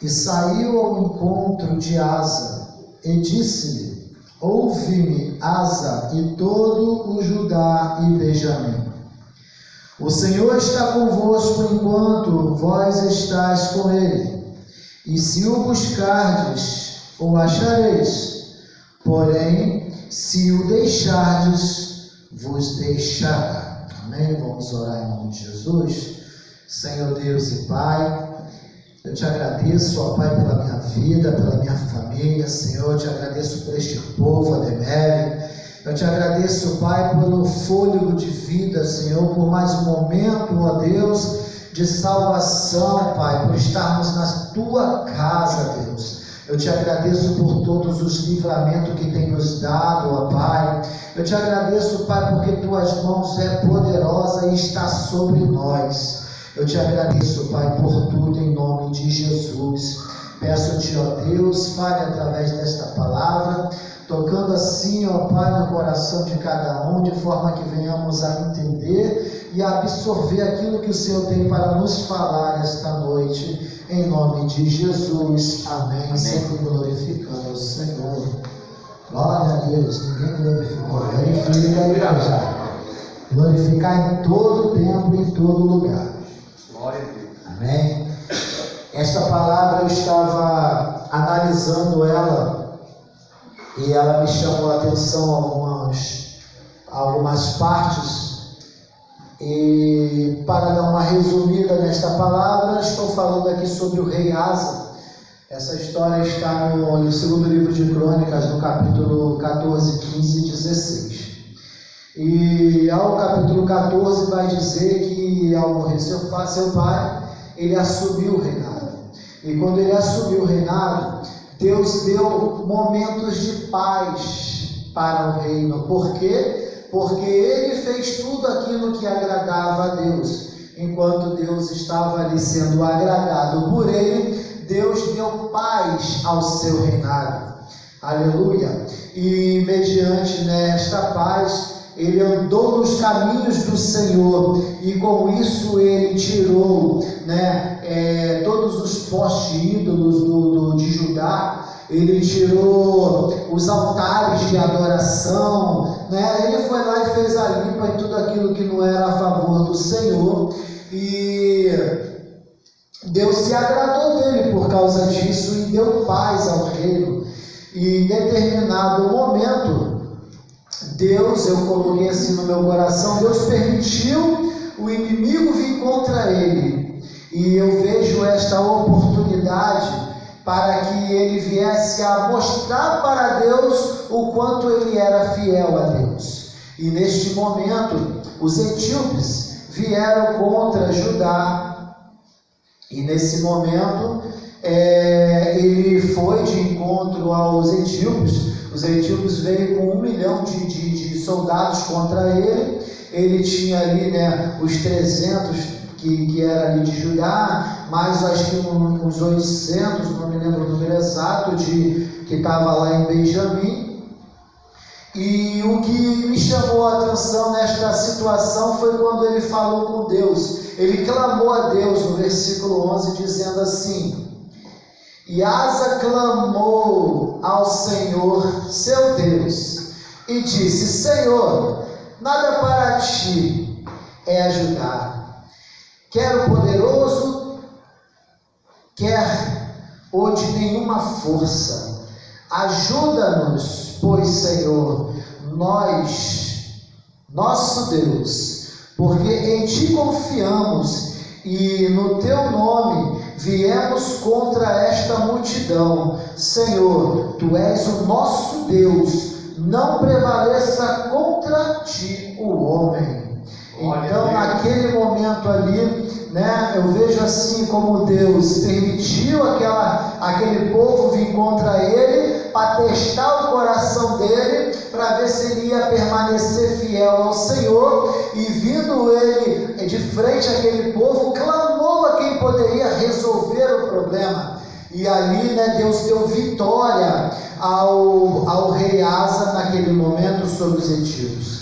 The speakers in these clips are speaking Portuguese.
E saiu ao encontro de Asa, e disse-lhe: ouve-me, Asa, e todo o Judá e Benjamim. O Senhor está convosco enquanto vós estáis com ele, e se o buscardes, o achareis, porém, se o deixardes, vos deixará. Amém? Vamos orar em nome de Jesus. Senhor Deus e Pai, eu te agradeço, ó Pai, pela minha vida, pela minha família. Senhor, eu te agradeço por este povo, Ademélio. Eu te agradeço, Pai, pelo fôlego de vida, Senhor, por mais um momento, ó Deus, de salvação, Pai, por estarmos na Tua casa, Deus. Eu te agradeço por todos os livramentos que tem nos dado, ó Pai. Eu te agradeço, Pai, porque Tuas mãos é poderosa e está sobre nós. Eu te agradeço, Pai, por tudo em nome de Jesus. Peço-te, ó Deus, fale através desta palavra, tocando assim, ó Pai, no coração de cada um, de forma que venhamos a entender e a absorver aquilo que o Senhor tem para nos falar esta noite, em nome de Jesus. Amém. Amém. Sempre glorificando o Senhor. Glória a Deus. Ninguém glorificou. Glorifica aí já. Glorificar em todo tempo e em todo lugar. Glória a Deus. Amém. Esta palavra eu estava analisando ela e ela me chamou a atenção algumas partes. E para dar uma resumida nesta palavra, estou falando aqui sobre o rei Asa. Essa história está no segundo livro de Crônicas, no capítulo 14, 15 e 16. E ao capítulo 14 vai dizer que ao morrer seu pai, ele assumiu o reinado. E quando ele assumiu o reinado, Deus deu momentos de paz para o reino. Por quê? Porque ele fez tudo aquilo que agradava a Deus. Enquanto Deus estava ali sendo agradado por ele, Deus deu paz ao seu reinado. Aleluia! E mediante nesta paz, ele andou nos caminhos do Senhor, e com isso ele tirou todos os postes ídolos de Judá. Ele tirou os altares de adoração, ele foi lá e fez a limpa em tudo aquilo que não era a favor do Senhor, e Deus se agradou dele por causa disso e deu paz ao reino. E em determinado momento, Deus, eu coloquei assim no meu coração, Deus permitiu o inimigo vir contra ele, e eu vejo esta oportunidade para que ele viesse a mostrar para Deus o quanto ele era fiel a Deus. E neste momento, os etíopes vieram contra Judá, e nesse momento ele foi de encontro aos etíopes. Os etíopes veio com 1 milhão de soldados contra ele. Ele tinha ali os 300 que era ali de Judá, mais acho que uns 800, não me lembro o número exato, que estava lá em Benjamim. E o que me chamou a atenção nesta situação foi quando ele falou com Deus. Ele clamou a Deus no versículo 11, dizendo assim: e Asa clamou ao Senhor, seu Deus, e disse: Senhor, nada para ti é ajudar. Quer o poderoso, quer o de nenhuma força. Ajuda-nos, pois, Senhor, nosso Deus, porque em ti confiamos e no teu nome viemos contra esta multidão. Senhor, tu és o nosso Deus, não prevaleça contra ti o homem. Então, naquele momento ali, eu vejo assim como Deus permitiu aquele povo vir contra ele, para testar o coração dele, para ver se ele ia permanecer fiel ao Senhor. E vindo ele de frente àquele povo, clamou a quem poderia resolver o problema. E ali, Deus deu vitória ao rei Asa naquele momento sobre os etíopes.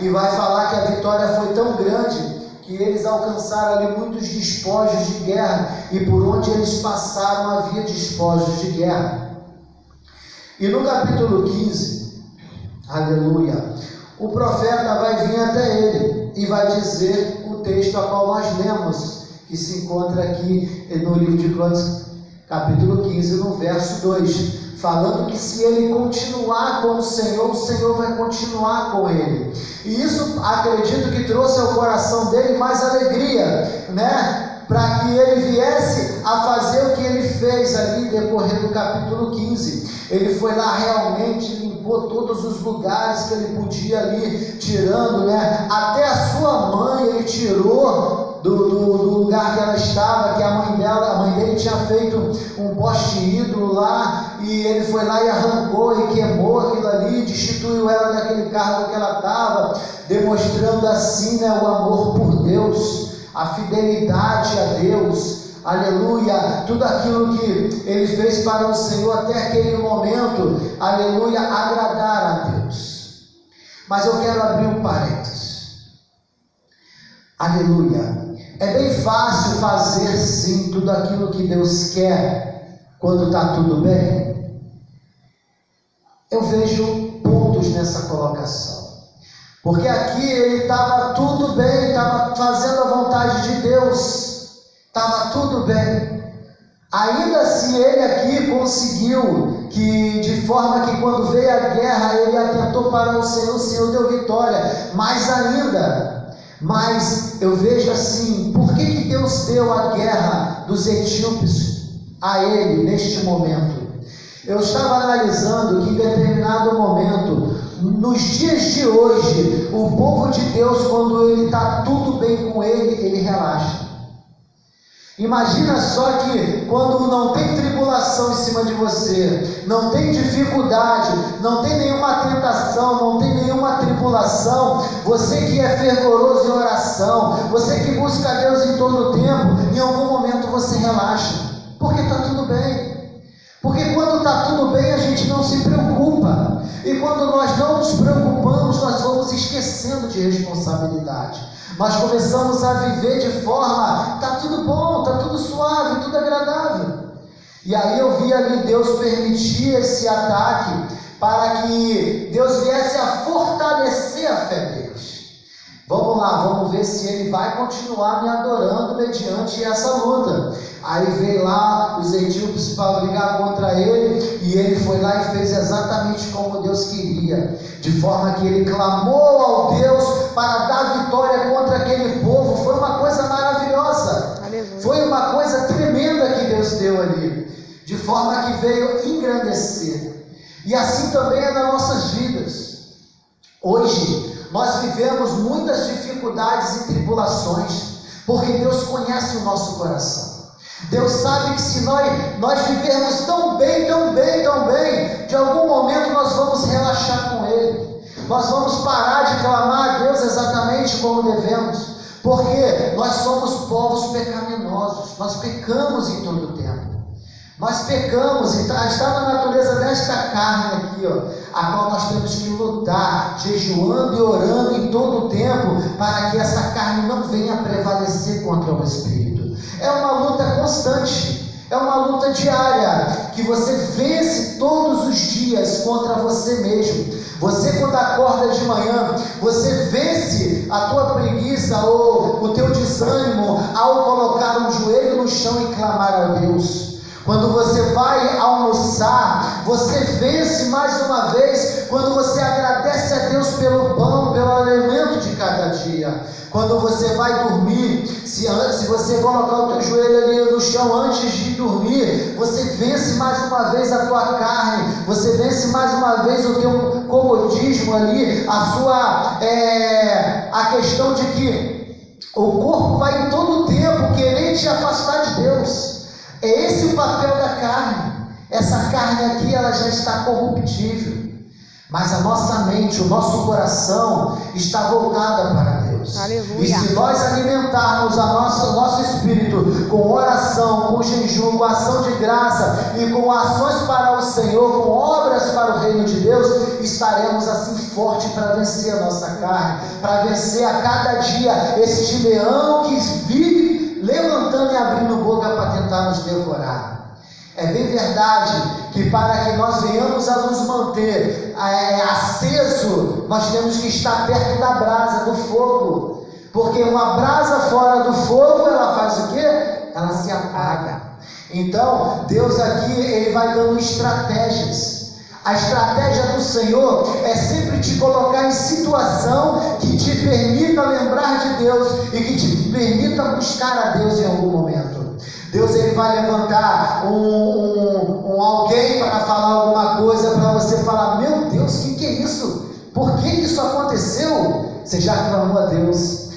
E vai falar que a vitória foi tão grande que eles alcançaram ali muitos despojos de guerra, e por onde eles passaram havia despojos de guerra. E no capítulo 15, aleluia, o profeta vai vir até ele e vai dizer o texto a qual nós lemos, que se encontra aqui no livro de Crônicas, capítulo 15, no verso 2, falando que se ele continuar com o Senhor vai continuar com ele. E isso acredito que trouxe ao coração dele mais alegria, né? Para que ele viesse a fazer o que ele fez ali, decorrer do capítulo 15. Ele foi lá realmente, limpou todos os lugares que ele podia ali, tirando, né? Até a sua mãe ele tirou do lugar que ela estava, que a mãe dele tinha feito um poste ídolo lá, e ele foi lá e arrancou e queimou aquilo ali, destituiu ela daquele cargo que ela estava, demonstrando assim, né, o amor por Deus, a fidelidade a Deus, aleluia, tudo aquilo que ele fez para o Senhor até aquele momento, aleluia, agradar a Deus. Mas eu quero abrir um parênteses, aleluia. É bem fácil fazer sim tudo aquilo que Deus quer quando está tudo bem? Eu vejo pontos nessa colocação, porque aqui ele estava tudo bem, estava fazendo a vontade de Deus, estava tudo bem. Ainda assim ele aqui conseguiu, que de forma que quando veio a guerra ele atentou para o Senhor deu vitória, mais ainda. Mas eu vejo assim, por que Deus deu a guerra dos etíopes a ele neste momento? Eu estava analisando que em determinado momento, nos dias de hoje, o povo de Deus, quando ele está tudo bem com ele relaxa. Imagina só que quando não tem tribulação em cima de você, não tem dificuldade, não tem nenhuma tentação, não tem nenhuma tribulação, você que é fervoroso em oração, você que busca a Deus em todo o tempo, em algum momento você relaxa, porque está tudo bem. Porque quando está tudo bem a gente não se preocupa, e quando nós não nos preocupamos nós vamos esquecendo de responsabilidade. Nós começamos a viver de forma, está tudo bom, está tudo suave, tudo agradável. E aí eu vi ali Deus permitir esse ataque para que Deus viesse a fortalecer a fé deles. Vamos lá, vamos ver se ele vai continuar me adorando mediante essa luta. Aí veio lá os etíopes para brigar contra ele, e ele foi lá e fez exatamente como Deus queria, de forma que ele clamou ao Deus para dar vitória contra aquele povo. Foi uma coisa maravilhosa, aleluia. Foi uma coisa tremenda que Deus deu ali, de forma que veio engrandecer. E assim também é nas nossas vidas. Hoje nós vivemos muitas dificuldades e tribulações, porque Deus conhece o nosso coração. Deus sabe que se nós vivermos tão bem, de algum momento nós vamos relaxar com Ele. Nós vamos parar de clamar a Deus exatamente como devemos, porque nós somos povos pecaminosos, nós pecamos em todo o tempo. Nós pecamos, e está na natureza desta carne aqui, a qual nós temos que lutar, jejuando e orando em todo o tempo, para que essa carne não venha prevalecer contra o Espírito. É uma luta constante, é uma luta diária, que você vence todos os dias contra você mesmo. Você, quando acorda de manhã, você vence a tua preguiça ou o teu desânimo ao colocar um joelho no chão e clamar a Deus. Quando você vai almoçar, você vence mais uma vez quando você agradece a Deus pelo pão, pelo alimento de cada dia. Quando você vai dormir, se você colocar o teu joelho ali no chão antes de dormir, você vence mais uma vez a tua carne, você vence mais uma vez o teu comodismo ali, a questão de que o corpo vai em todo o tempo querer te afastar de Deus. É esse o papel da carne. Essa carne aqui, ela já está corruptível, mas a nossa mente, o nosso coração está voltada para Deus. Deus. Aleluia. E se nós alimentarmos o nosso espírito com oração, com jejum, com ação de graça e com ações para o Senhor, com obras para o reino de Deus, estaremos assim fortes para vencer a nossa carne, para vencer a cada dia este leão que vive levantando e abrindo boca para tentar nos devorar. É bem verdade que para que nós venhamos a nos manter aceso, nós temos que estar perto da brasa, do fogo. Porque uma brasa fora do fogo, ela faz o quê? Ela se apaga. Então, Deus aqui, Ele vai dando estratégias. A estratégia do Senhor é sempre te colocar em situação que te permita lembrar de Deus e que te permita buscar a Deus em algum momento. Deus, Ele vai levantar alguém para falar alguma coisa para você falar: meu Deus, o que é isso? Por que isso aconteceu? Você já clamou a Deus.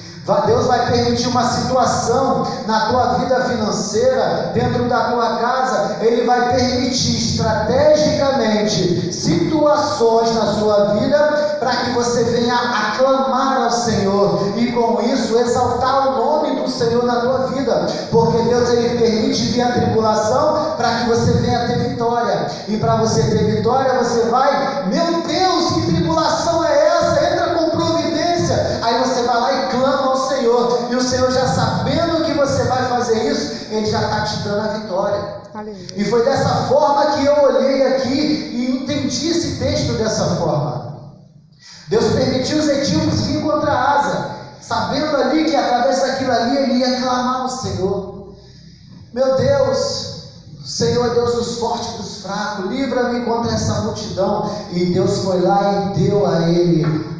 Deus vai permitir uma situação na tua vida financeira, dentro da tua casa. Ele vai permitir estrategicamente situações na sua vida para que você venha aclamar ao Senhor e com isso exaltar o nome do Senhor na tua vida, porque Deus, Ele permite vir a tribulação para que você venha ter vitória, e para você ter vitória você vai: meu Deus, que tribulação é essa? Entra com providência. Aí você vai lá e clama ao Senhor, e o Senhor, já sabendo que você vai fazer isso, Ele já está te dando a vitória. Aleluia. E foi dessa forma que eu olhei aqui e entendi esse texto dessa forma. Deus permitiu os etíopes vir contra Asa, sabendo ali que através daquilo ali ele ia clamar ao Senhor: meu Deus, o Senhor é Deus dos fortes e dos fracos, livra-me contra essa multidão. E Deus foi lá e deu a ele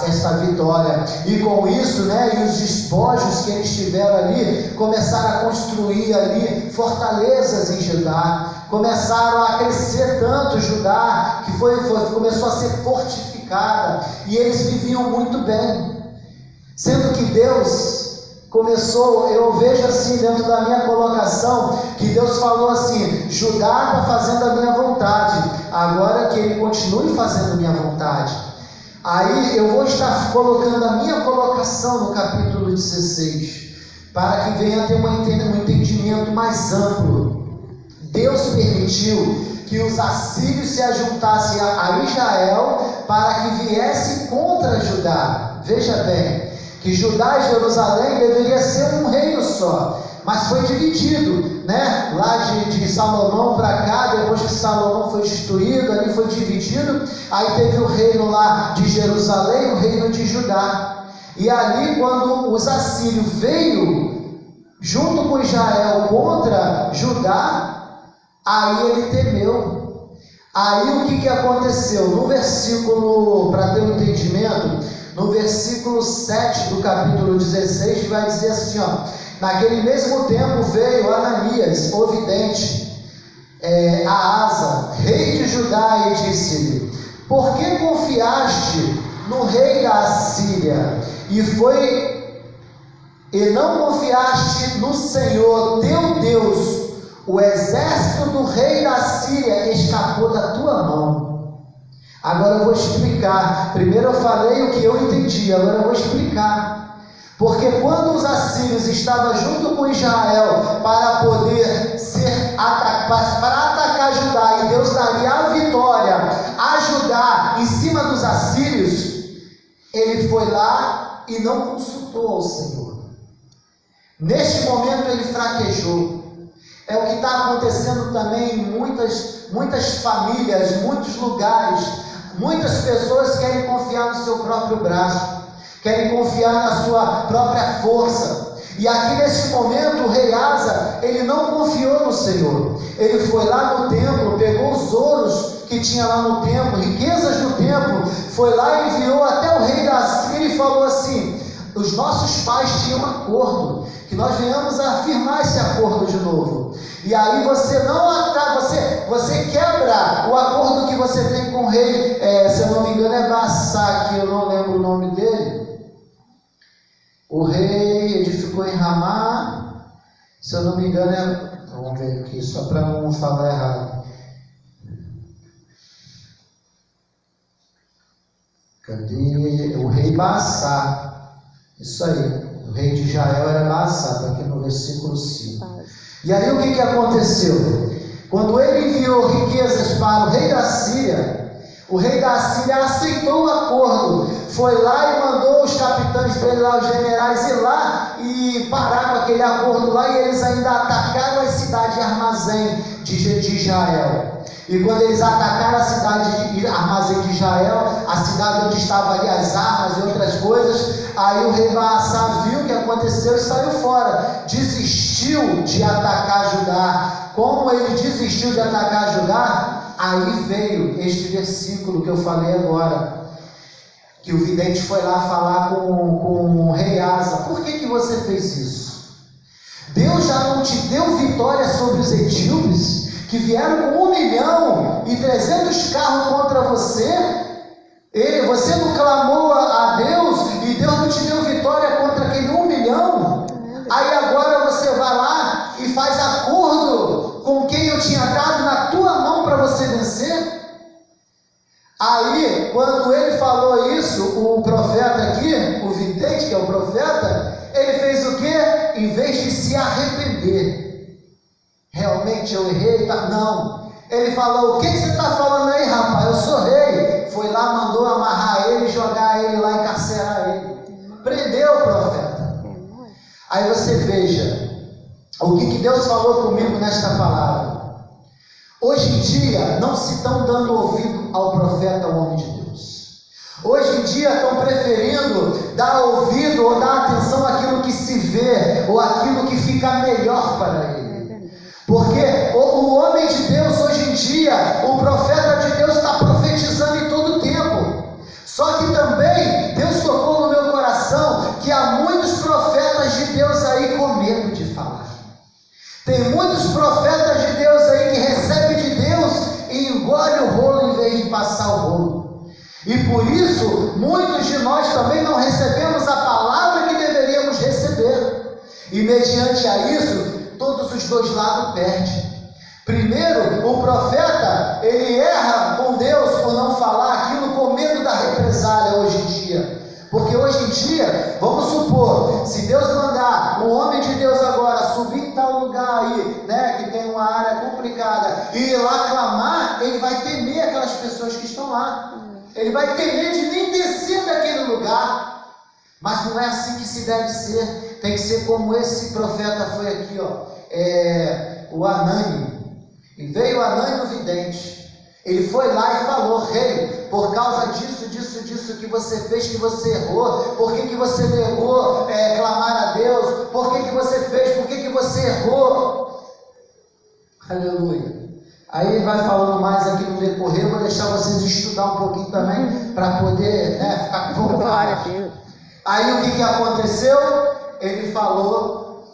essa vitória. E com isso, e os despojos que eles tiveram ali, começaram a construir ali fortalezas em Judá, começaram a crescer tanto Judá, que começou a ser fortificada, e eles viviam muito bem. Sendo que Deus começou, eu vejo assim dentro da minha colocação, que Deus falou assim: Judá está fazendo a minha vontade, agora que ele continue fazendo a minha vontade. Aí eu vou estar colocando a minha colocação no capítulo 16, para que venha ter um entendimento mais amplo. Deus permitiu que os assírios se ajuntassem a Israel para que viesse contra Judá. Veja bem, que Judá e Jerusalém deveria ser um reino só, mas foi dividido, lá de Salomão para cá. Depois que Salomão foi destruído, ali foi dividido. Aí teve o reino lá de Jerusalém, o reino de Judá. E ali, quando os assírios veio junto com Israel contra Judá, aí ele temeu. Aí o que aconteceu? No versículo, para ter um entendimento, no versículo 7 do capítulo 16, vai dizer assim, naquele mesmo tempo veio Ananias, o vidente, a Asa, rei de Judá, e disse-lhe: por que confiaste no rei da Assíria, e não confiaste no Senhor teu Deus? O exército do rei da Síria escapou da tua mão. Agora eu vou explicar. Primeiro eu falei o que eu entendi, agora eu vou explicar. Porque quando os assírios estavam junto com Israel para poder para atacar Judá, e Deus daria a vitória a Judá em cima dos assírios, ele foi lá e não consultou ao Senhor. Neste momento ele fraquejou. É o que está acontecendo também em muitas famílias, muitos lugares. Muitas pessoas querem confiar no seu próprio braço, querem confiar na sua própria força. E aqui nesse momento o rei Asa, ele não confiou no Senhor. Ele foi lá no templo, pegou os ouros que tinha lá no templo, riquezas do templo, foi lá e enviou até o rei da Assíria e falou assim: os nossos pais tinham um acordo, que nós venhamos a afirmar esse acordo de novo. E aí você você quebra o acordo que você tem com o rei, se eu não me engano é Bassá, que eu não lembro o nome dele. O rei edificou em Ramá, se eu não me engano vamos ver aqui, só para não falar errado. Cadê? O rei Bassá. Isso aí. O rei de Israel era Baasa, está aqui no versículo 5. E aí o que aconteceu? Quando ele enviou riquezas para o rei da Síria aceitou o acordo, foi lá e mandou os capitães dele lá, os generais, ir lá e parar com aquele acordo lá, e eles ainda atacaram a cidade de Armazém de Israel. E quando eles atacaram a cidade de Armazém de Israel, a cidade onde estavam ali as armas e outras coisas, aí o rei Baasa viu o que aconteceu e saiu fora, desistiu de atacar Judá. Como ele desistiu de atacar Judá, aí veio este versículo que eu falei agora, que o vidente foi lá falar com o rei Asa. Por que você fez isso? Deus já não te deu vitória sobre os etíopes, que vieram com 1.300.000 carros contra você? Você não clamou a Deus e Deus não te deu vitória contra aquele 1 milhão? Aí agora você vai lá e faz acordo com quem eu tinha dado na tua mão para você vencer? Aí, quando ele falou isso, o profeta aqui, o vidente, que é o profeta, ele fez o quê? Em vez de se arrepender, realmente eu errei, tá? Não. Ele falou: o que você está falando aí, rapaz? Eu sou rei. Foi lá, mandou amarrar ele, jogar ele lá, encarcerar ele. Prendeu o profeta. Aí você veja o que Deus falou comigo nesta palavra. Hoje em dia não se estão dando ouvido ao profeta, ao homem de Deus. Hoje em dia estão preferindo dar ouvido ou dar atenção àquilo que se vê, ou àquilo que fica melhor para ele. Porque o homem de Deus hoje em dia, o profeta de Deus está profetizando em todo o tempo. Só que também Deus tocou no meu coração que há muitos profetas de Deus aí com medo de falar. Tem muitos profetas de Deus aí que recebem de Deus e engole o rolo em vez de passar o rolo. E por isso, muitos de nós também não recebemos a palavra que deveríamos receber. E mediante a isso, todos os dois lados perdem. Primeiro, o profeta, ele erra com Deus por não falar aquilo com medo da represália hoje em dia. Porque hoje em dia, vamos supor, se Deus mandar um homem de Deus agora subir em tal lugar aí, né, que tem uma área complicada, e ir lá clamar, ele vai temer aquelas pessoas que estão lá. Ele vai temer de nem descer daquele lugar. Mas não é assim que se deve ser. Tem que ser como esse profeta foi aqui, o Anani. E veio Anani o vidente. Ele foi lá e falou: rei, por causa disso que você fez, que você errou, por que você negou clamar a Deus, por que você fez, por que você errou? Aleluia. Aí ele vai falando mais aqui no decorrer, eu vou deixar vocês estudar um pouquinho também, para poder ficar com vontade. Aí o que aconteceu? Ele falou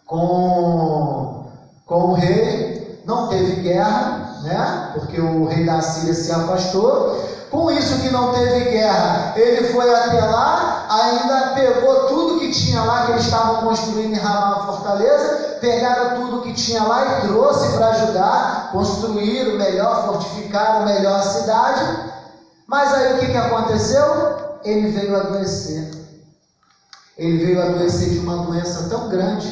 com o rei, não teve guerra, né? Porque o rei da Síria se afastou. Com isso que não teve guerra, ele foi até lá, ainda pegou tudo que tinha lá, que eles estavam construindo em Ramá, a fortaleza, pegaram tudo que tinha lá e trouxe para ajudar, construíram melhor, fortificaram melhor a cidade. Mas aí o que aconteceu? Ele veio adoecer. Ele veio adoecer de uma doença tão grande,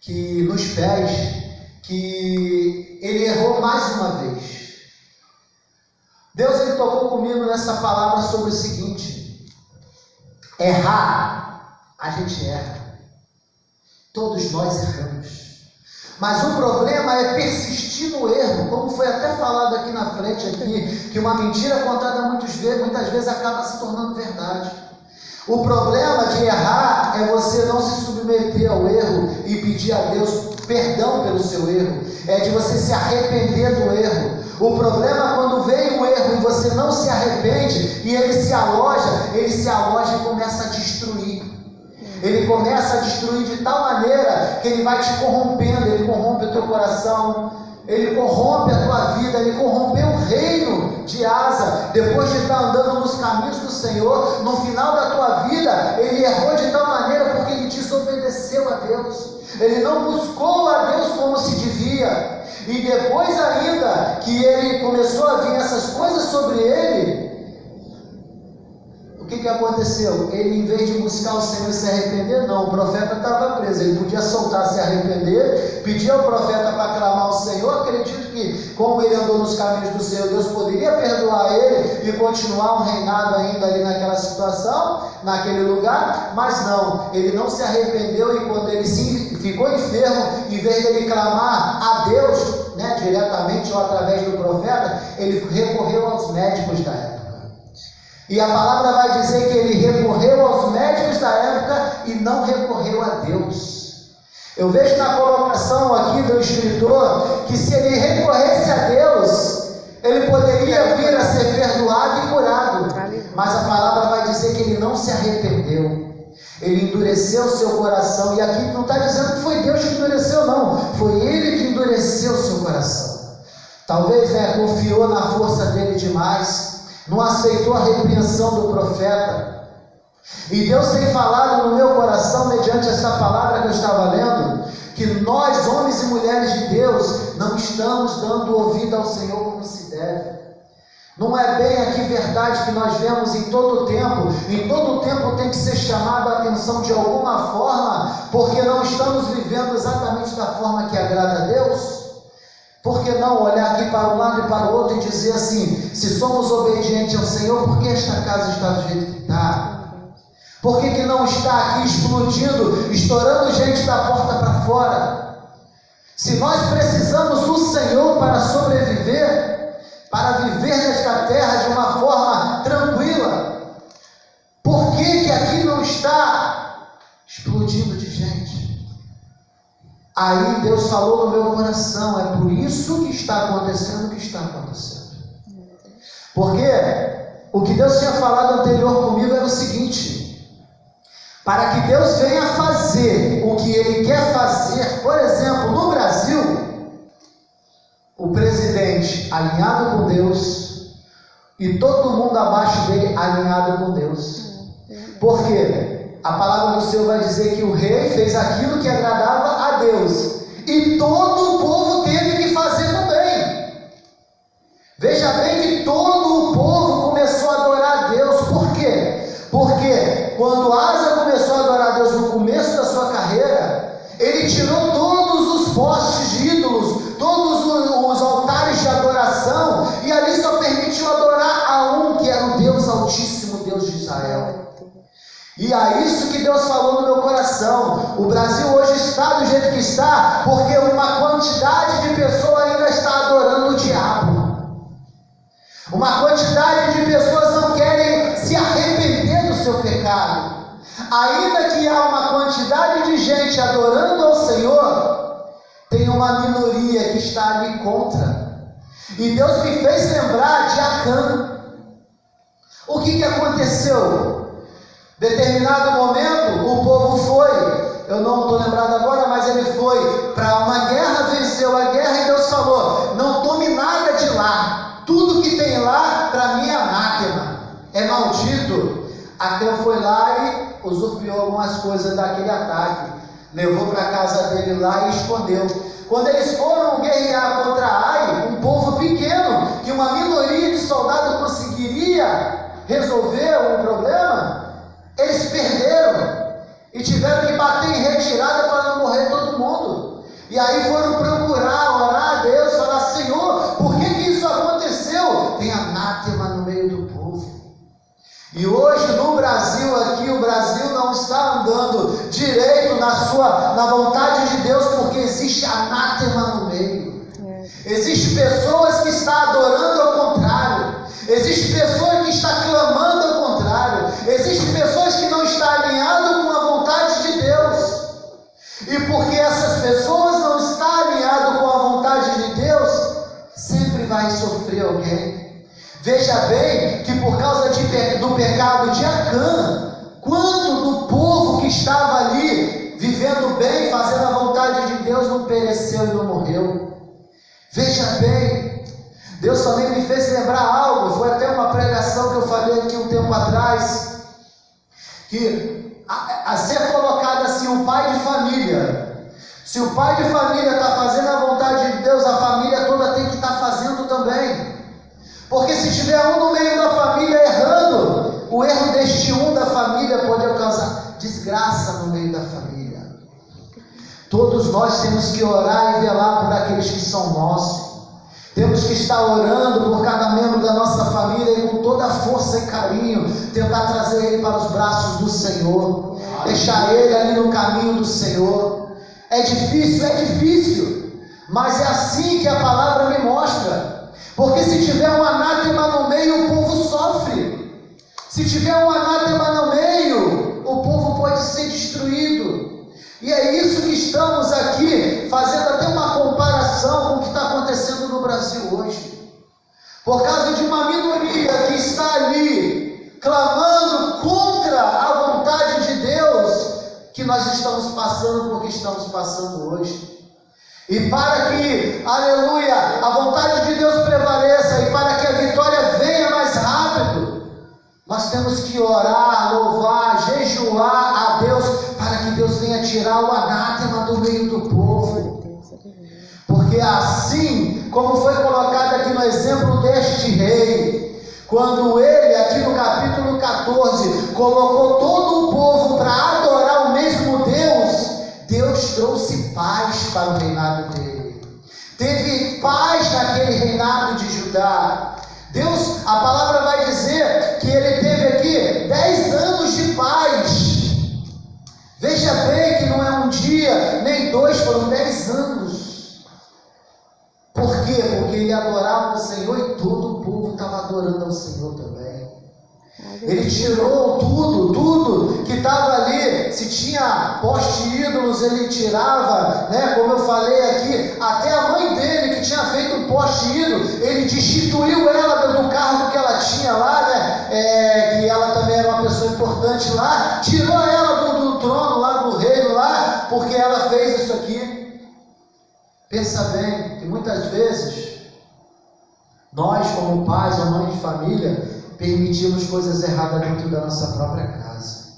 que nos pés, que ele errou mais uma vez. Deus, ele tocou comigo nessa palavra sobre o seguinte: errar, a gente erra, todos nós erramos, mas o problema é persistir no erro, como foi até falado aqui na frente, aqui, que uma mentira contada muitas vezes acaba se tornando verdade. O problema de errar é você não se submeter ao erro e pedir a Deus perdão pelo seu erro, é de você se arrepender do erro. O problema é quando vem o erro e você não se arrepende e ele se aloja e começa a destruir. Ele começa a destruir de tal maneira que ele vai te corrompendo, ele corrompe o teu coração, ele corrompe a tua vida, ele corrompeu o reino de Asa. Depois de estar andando nos caminhos do Senhor, no final da tua vida, ele errou de tal maneira porque ele desobedeceu a Deus. Ele não buscou a Deus como se devia. E depois ainda que ele começou a vir essas coisas sobre ele, o que aconteceu? Ele, em vez de buscar o Senhor e se arrepender, não, o profeta estava preso. Ele podia soltar, se arrepender, pedir ao profeta para clamar ao Senhor. Acredito que, como ele andou nos caminhos do Senhor, Deus poderia perdoar ele e continuar um reinado ainda ali naquela situação, naquele lugar, mas não, ele não se arrependeu. E quando ele ficou enfermo, em vez de ele clamar a Deus, né, diretamente ou através do profeta, ele recorreu aos médicos da época. E a palavra vai dizer que ele recorreu aos médicos da época e não recorreu a Deus. Eu vejo na colocação aqui do escritor que se ele recorresse a Deus, ele poderia vir a ser perdoado e curado. Mas a palavra vai dizer que ele não se arrependeu. Ele endureceu o seu coração. E aqui não está dizendo que foi Deus que endureceu, não. Foi ele que endureceu o seu coração. Talvez, confiou na força dele demais. Não aceitou a repreensão do profeta. E Deus tem falado no meu coração, mediante essa palavra que eu estava lendo, que nós, homens e mulheres de Deus, não estamos dando ouvido ao Senhor como se deve. Não é bem aqui verdade que nós vemos em todo o tempo. Em todo o tempo tem que ser chamado a atenção de alguma forma, porque não estamos vivendo exatamente da forma que agrada a Deus. Por que não olhar aqui para um lado e para o outro e dizer assim: se somos obedientes ao Senhor, por que esta casa está do jeito que está? Por que não está aqui explodindo, estourando gente da porta para fora? Se nós precisamos do Senhor para sobreviver, para viver nesta terra de uma forma tranquila, por que aqui não está explodindo de gente? Aí Deus falou no meu coração: é por isso que está acontecendo o que está acontecendo. Porque o que Deus tinha falado anterior comigo era o seguinte: para que Deus venha fazer o que Ele quer fazer, por exemplo, no Brasil, o presidente alinhado com Deus e todo mundo abaixo dele alinhado com Deus. Por quê? A palavra do Senhor vai dizer que o rei fez aquilo que agradava a Deus, e todo o povo teve que fazer também. Veja bem que todo o povo começou a adorar a Deus. Por quê? Porque quando Asa começou a adorar a Deus no começo da sua carreira, ele tirou todos os postes de ídolos, todos os altares de adoração, e ali só permitiu adorar a um, que era o Deus Altíssimo, Deus de Israel. E é isso que Deus falou no meu coração. O Brasil hoje está do jeito que está porque uma quantidade de pessoas ainda está adorando o diabo. Uma quantidade de pessoas não querem se arrepender do seu pecado. Ainda que há uma quantidade de gente adorando ao Senhor, tem uma minoria que está ali contra. E Deus me fez lembrar de Acã. O que aconteceu? Determinado momento, o povo foi, eu não estou lembrado agora, mas ele foi para uma guerra, venceu a guerra, e Deus falou: não tome nada de lá, tudo que tem lá para mim é anátema, é maldito. Acã foi lá e usurpiou algumas coisas daquele ataque, levou para a casa dele lá e escondeu. Quando eles foram guerrear contra Ai, um povo pequeno, que uma minoria de soldados conseguiria resolver um problema, eles perderam e tiveram que bater em retirada para não morrer todo mundo. E aí foram procurar, orar a Deus, falar: Senhor, por que isso aconteceu? Tem anátema no meio do povo. E hoje no Brasil aqui, o Brasil não está andando direito na vontade de Deus, porque existe anátema no meio. Existem pessoas que estão adorando ao contrário. Existem pessoas que estão clamando ao contrário. Existem pessoas que não estão alinhadas com a vontade de Deus. E porque essas pessoas não estão alinhadas com a vontade de Deus, sempre vai sofrer alguém. Veja bem que por causa do pecado de Acã, quanto do povo que estava ali, vivendo bem, fazendo a vontade de Deus, não pereceu e não morreu. Veja bem, Deus também me fez lembrar algo. Foi até uma pregação que eu falei aqui um tempo atrás, que a ser colocado assim, o pai de família. Se o pai de família está fazendo a vontade de Deus, a família toda tem que estar fazendo também. Porque se tiver um no meio da família errando, O erro deste um da família pode causar desgraça no meio da família. Todos nós temos que orar e velar por aqueles que são nossos. Temos que estar orando por cada membro da nossa família e com toda a força e carinho tentar trazer ele para os braços do Senhor, deixar ele ali no caminho do Senhor. É difícil, mas é assim que a palavra me mostra. Porque se tiver um anátema no meio, o povo sofre. Se tiver um anátema no meio, o povo pode ser destruído. E é isso que estamos aqui fazendo até uma comparação com o que está acontecendo no Brasil hoje. Por causa de uma minoria que está ali clamando contra a vontade de Deus, que nós estamos passando por que estamos passando hoje. E para que, aleluia, a vontade de Deus prevaleça e para que a vitória venha mais rápido, nós temos que orar, louvar, jejuar a Deus, para que Deus venha tirar o anátema do meio do povo. Porque assim, como foi colocado aqui no exemplo deste rei, quando ele, aqui no capítulo 14, colocou todo o povo para adorar o mesmo Deus, Deus trouxe paz para o reinado dele. Teve paz naquele reinado de Judá. Deus, a palavra vai dizer que ele teve aqui 10 anos de paz. Veja bem que não é um dia, nem 2, foram 10 anos. Por quê? Porque ele adorava o Senhor e todo o povo estava adorando ao Senhor também. Ele tirou tudo que estava ali. Se tinha poste ídolos, ele tirava, né? Como eu falei aqui, até a mãe dele que tinha feito um poste ídolo, ele destituiu ela do cargo que ela tinha lá, né? Que ela também era uma pessoa importante lá, tirou ela do trono lá, do reino lá, porque ela fez isso aqui. Pensa bem, que muitas vezes nós, como pais ou mães de família, permitimos coisas erradas dentro da nossa própria casa.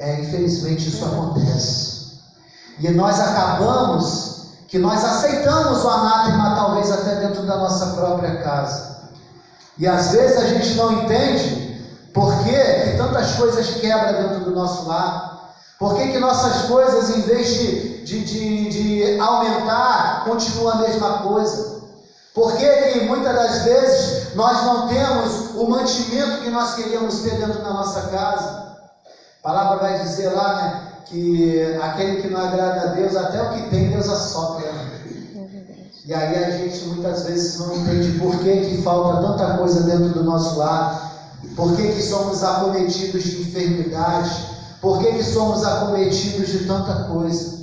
Infelizmente isso acontece. E nós acabamos que nós aceitamos o anátema talvez até dentro da nossa própria casa. E às vezes a gente não entende por que tantas coisas quebram dentro do nosso lar. Por que nossas coisas, em vez de aumentar, continua a mesma coisa? Por que muitas das vezes nós não temos o mantimento que nós queríamos ter dentro da nossa casa? A palavra vai dizer lá, né, que aquele que não agrada a Deus, até o que tem, Deus assopra. E aí a gente muitas vezes não entende por que falta tanta coisa dentro do nosso lar, por que somos acometidos de enfermidade, por que somos acometidos de tanta coisa.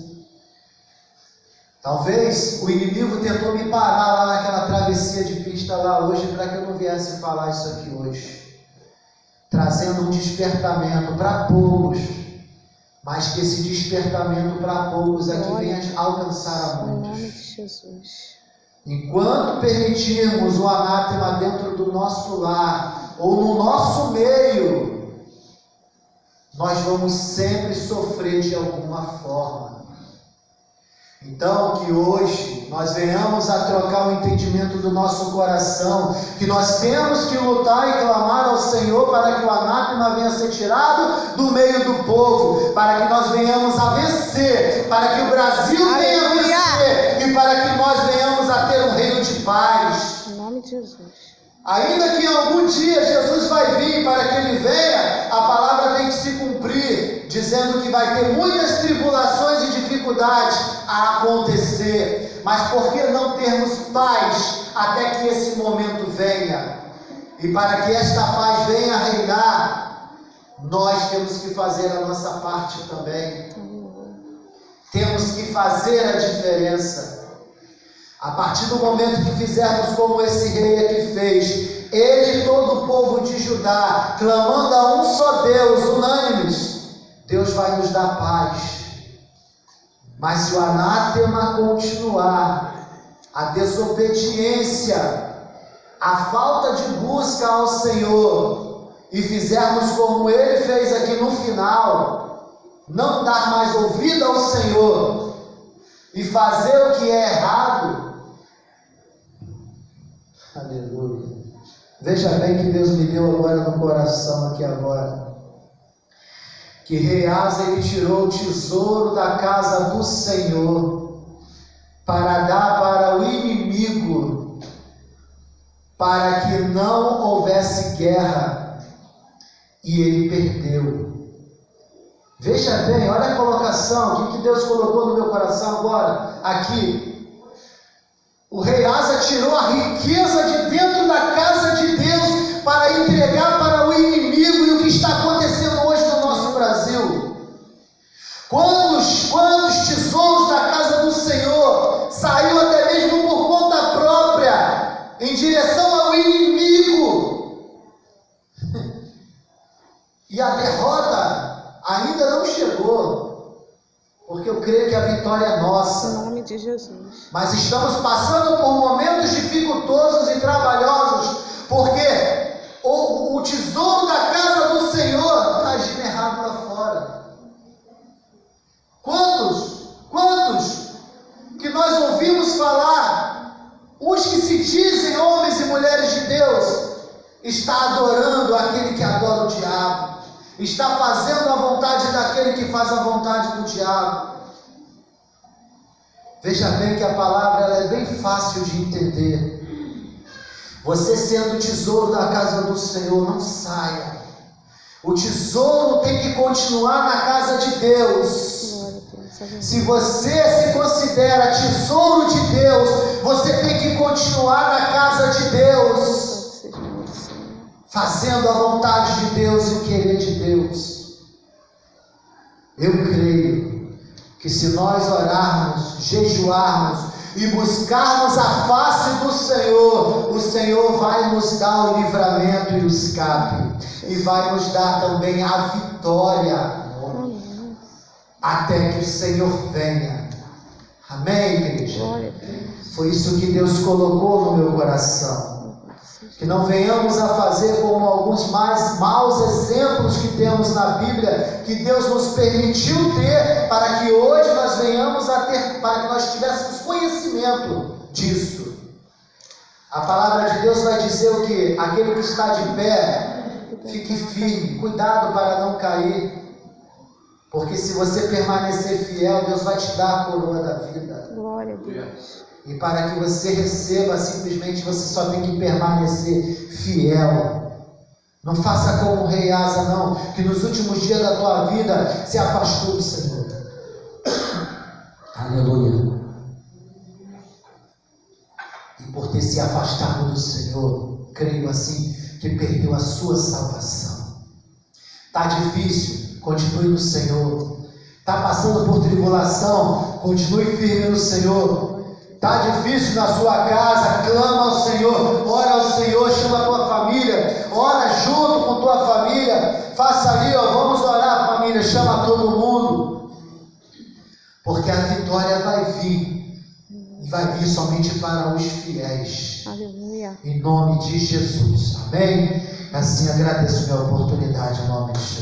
Talvez o inimigo tentou me parar lá naquela travessia de pista lá hoje para que eu não viesse falar isso aqui hoje, trazendo um despertamento para poucos, mas que esse despertamento para poucos aqui venha alcançar a muitos. Enquanto permitirmos o anátema dentro do nosso lar ou no nosso meio, nós vamos sempre sofrer de alguma forma. Então, que hoje nós venhamos a trocar o entendimento do nosso coração, que nós temos que lutar e clamar ao Senhor para que o anátema venha a ser tirado do meio do povo, para que nós venhamos a vencer, para que o Brasil venha a vencer e para que nós venhamos a ter um reino de paz. Em nome de Jesus. Ainda que em algum dia Jesus vai vir, para que ele venha, a palavra tem que se cumprir, dizendo que vai ter muitas tribulações e dificuldades a acontecer. Mas por que não termos paz até que esse momento venha? E para que esta paz venha a reinar, nós temos que fazer a nossa parte também. Temos que fazer a diferença. A partir do momento que fizermos como esse rei aqui fez, ele e todo o povo de Judá, clamando a um só Deus, unânimes, Deus vai nos dar paz. Mas se o anátema continuar, a desobediência, a falta de busca ao Senhor, e fizermos como ele fez aqui no final, não dar mais ouvido ao Senhor, e fazer o que é errado, aleluia, Veja bem que Deus me deu agora no coração aqui agora. Que rei Asa, ele tirou o tesouro da casa do Senhor para dar para o inimigo, para que não houvesse guerra, e ele perdeu. Veja bem, olha a colocação, o que Deus colocou no meu coração agora, aqui. O rei Asa tirou a riqueza de dentro da casa de Deus para entregar para o inimigo, e o que está acontecendo hoje no nosso Brasil. Quantos tesouros da casa do Senhor saiu até mesmo por conta própria, em direção ao inimigo. E a derrota ainda não chegou, porque eu creio que a vitória é nossa. Em nome de Jesus. Mas estamos passando por momentos dificultosos e trabalhosos, porque o tesouro da casa do Senhor está agindo errado lá fora. Quantos que nós ouvimos falar, os que se dizem homens e mulheres de Deus, está adorando aquele que adora o diabo, está fazendo a vontade daquele que faz a vontade do diabo. Veja bem que a palavra ela é bem fácil de entender. Você sendo o tesouro da casa do Senhor, não saia. O tesouro tem que continuar na casa de Deus. Se você se considera tesouro de Deus, você tem que continuar na casa de Deus, fazendo a vontade de Deus e o querer de Deus. Eu creio que se nós orarmos, jejuarmos e buscarmos a face do Senhor, o Senhor vai nos dar o livramento e o escape, e vai nos dar também a vitória, até que o Senhor venha. Amém, igreja? Foi isso que Deus colocou no meu coração. Que não venhamos a fazer como alguns mais maus exemplos que temos na Bíblia, que Deus nos permitiu ter, para que hoje nós venhamos a ter, para que nós tivéssemos conhecimento disso. A palavra de Deus vai dizer o que? Aquele que está de pé, fique firme, cuidado para não cair. Porque se você permanecer fiel, Deus vai te dar a coroa da vida. Glória a Deus. E para que você receba, simplesmente você só tem que permanecer fiel. Não faça como o rei Asa, não, que nos últimos dias da tua vida se afastou do Senhor. Aleluia. E por ter se afastado do Senhor, creio assim, que perdeu a sua salvação. Está difícil? Continue no Senhor. Está passando por tribulação? Continue firme no Senhor. Está difícil na sua casa? Clama ao Senhor, ora ao Senhor, chama a tua família, ora junto com tua família, faça ali, vamos orar, família, chama todo mundo, porque a vitória vai vir, e vai vir somente para os fiéis. Aleluia. Em nome de Jesus, amém? Assim agradeço a minha oportunidade, em nome de Jesus.